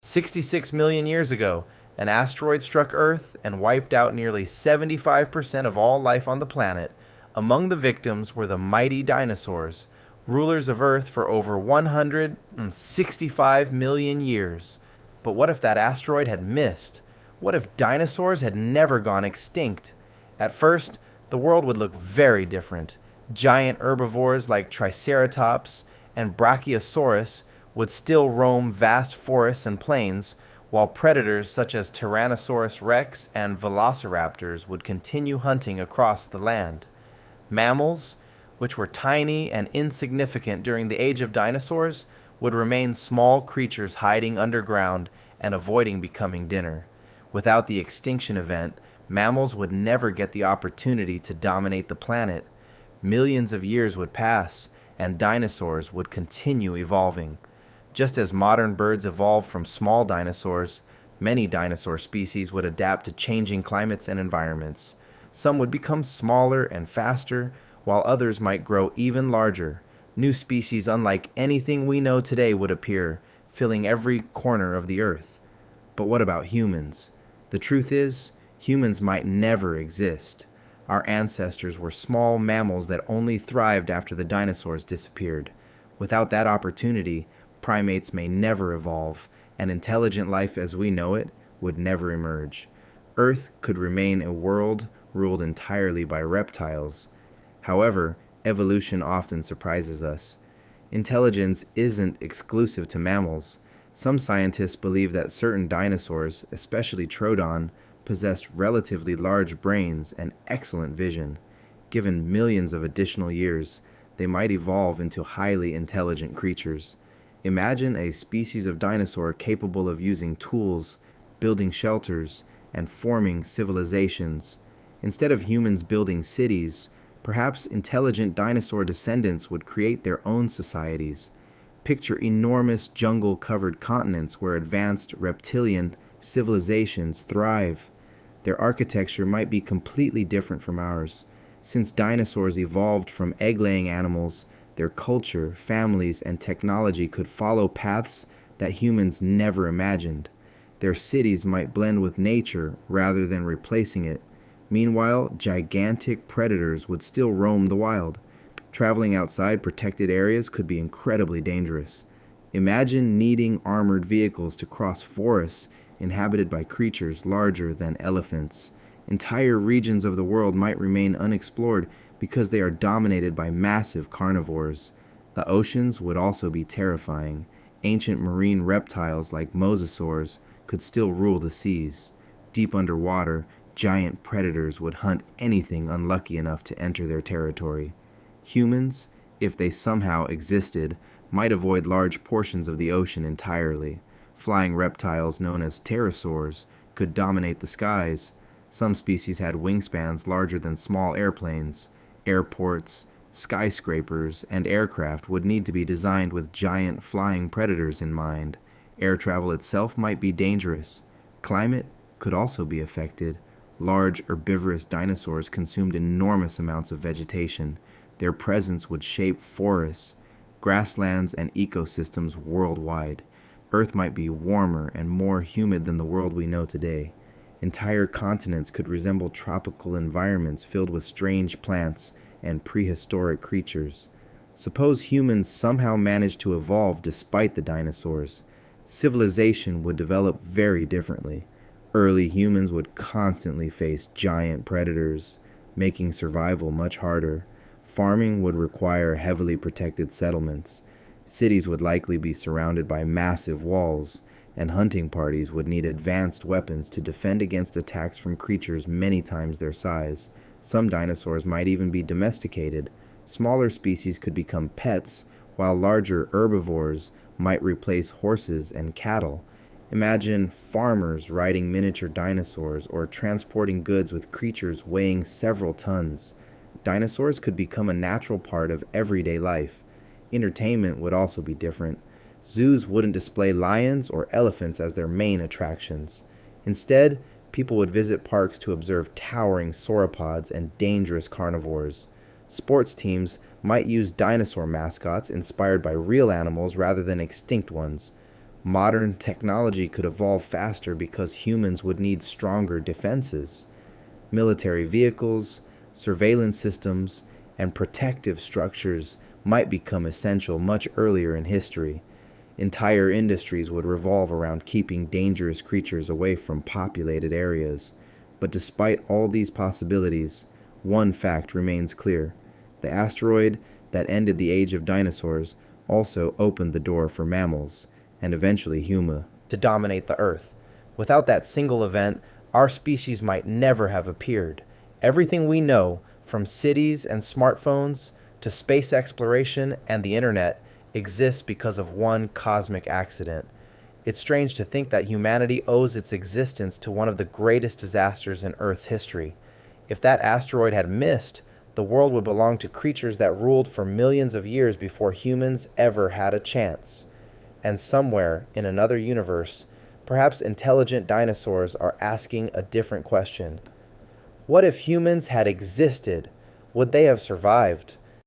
66 million years ago, an asteroid struck Earth and wiped out nearly 75% of all life on the planet. Among the victims were the mighty dinosaurs, rulers of Earth for over 165 million years. But what if that asteroid had missed? What if dinosaurs had never gone extinct? At first, the world would look very different. Giant herbivores like Triceratops and Brachiosaurus would still roam vast forests and plains, while predators such as Tyrannosaurus Rex and velociraptors would continue hunting across the land. Mammals, which were tiny and insignificant during the age of dinosaurs, would remain small creatures hiding underground and avoiding becoming dinner. Without the extinction event, mammals would never get the opportunity to dominate the planet. Millions of years would pass, and dinosaurs would continue evolving. Just as modern birds evolved from small dinosaurs, many dinosaur species would adapt to changing climates and environments. Some would become smaller and faster, while others might grow even larger. New species unlike anything we know today would appear, filling every corner of the earth. But what about humans? The truth is, humans might never exist. Our ancestors were small mammals that only thrived after the dinosaurs disappeared. Without that opportunity, primates may never evolve, and intelligent life as we know it would never emerge. Earth could remain a world ruled entirely by reptiles. However, evolution often surprises us. Intelligence isn't exclusive to mammals. Some scientists believe that certain dinosaurs, especially Troodon, possessed relatively large brains and excellent vision. Given millions of additional years, they might evolve into highly intelligent creatures. Imagine a species of dinosaur capable of using tools, building shelters, and forming civilizations. Instead of humans building cities, perhaps intelligent dinosaur descendants would create their own societies. Picture enormous jungle-covered continents where advanced reptilian civilizations thrive. Their architecture might be completely different from ours. Since dinosaurs evolved from egg-laying animals, their culture, families, and technology could follow paths that humans never imagined. Their cities might blend with nature rather than replacing it. Meanwhile, gigantic predators would still roam the wild. Traveling outside protected areas could be incredibly dangerous. Imagine needing armored vehicles to cross forests inhabited by creatures larger than elephants. Entire regions of the world might remain unexplored because they are dominated by massive carnivores. The oceans would also be terrifying. Ancient marine reptiles like mosasaurs could still rule the seas. Deep underwater, giant predators would hunt anything unlucky enough to enter their territory. Humans, if they somehow existed, might avoid large portions of the ocean entirely. Flying reptiles known as pterosaurs could dominate the skies. Some species had wingspans larger than small airplanes. Airports, skyscrapers, and aircraft would need to be designed with giant flying predators in mind. Air travel itself might be dangerous. Climate could also be affected. Large herbivorous dinosaurs consumed enormous amounts of vegetation. Their presence would shape forests, grasslands, and ecosystems worldwide. Earth might be warmer and more humid than the world we know today. Entire continents could resemble tropical environments filled with strange plants and prehistoric creatures. Suppose humans somehow managed to evolve despite the dinosaurs. Civilization would develop very differently. Early humans would constantly face giant predators, making survival much harder. Farming would require heavily protected settlements. Cities would likely be surrounded by massive walls, and hunting parties would need advanced weapons to defend against attacks from creatures many times their size. Some dinosaurs might even be domesticated. Smaller species could become pets, while larger herbivores might replace horses and cattle. Imagine farmers riding miniature dinosaurs or transporting goods with creatures weighing several tons. Dinosaurs could become a natural part of everyday life. Entertainment would also be different. Zoos wouldn't display lions or elephants as their main attractions. Instead, people would visit parks to observe towering sauropods and dangerous carnivores. Sports teams might use dinosaur mascots inspired by real animals rather than extinct ones. Modern technology could evolve faster because humans would need stronger defenses. Military vehicles, surveillance systems, and protective structures might become essential much earlier in history. Entire industries would revolve around keeping dangerous creatures away from populated areas. But despite all these possibilities, one fact remains clear. The asteroid that ended the age of dinosaurs also opened the door for mammals, and eventually humans, to dominate the Earth. Without that single event, our species might never have appeared. Everything we know, from cities and smartphones to space exploration and the internet, exists because of one cosmic accident. It's strange to think that humanity owes its existence to one of the greatest disasters in Earth's history. If that asteroid had missed, the world would belong to creatures that ruled for millions of years before humans ever had a chance. And somewhere in another universe, perhaps intelligent dinosaurs are asking a different question. What if humans had existed? Would they have survived?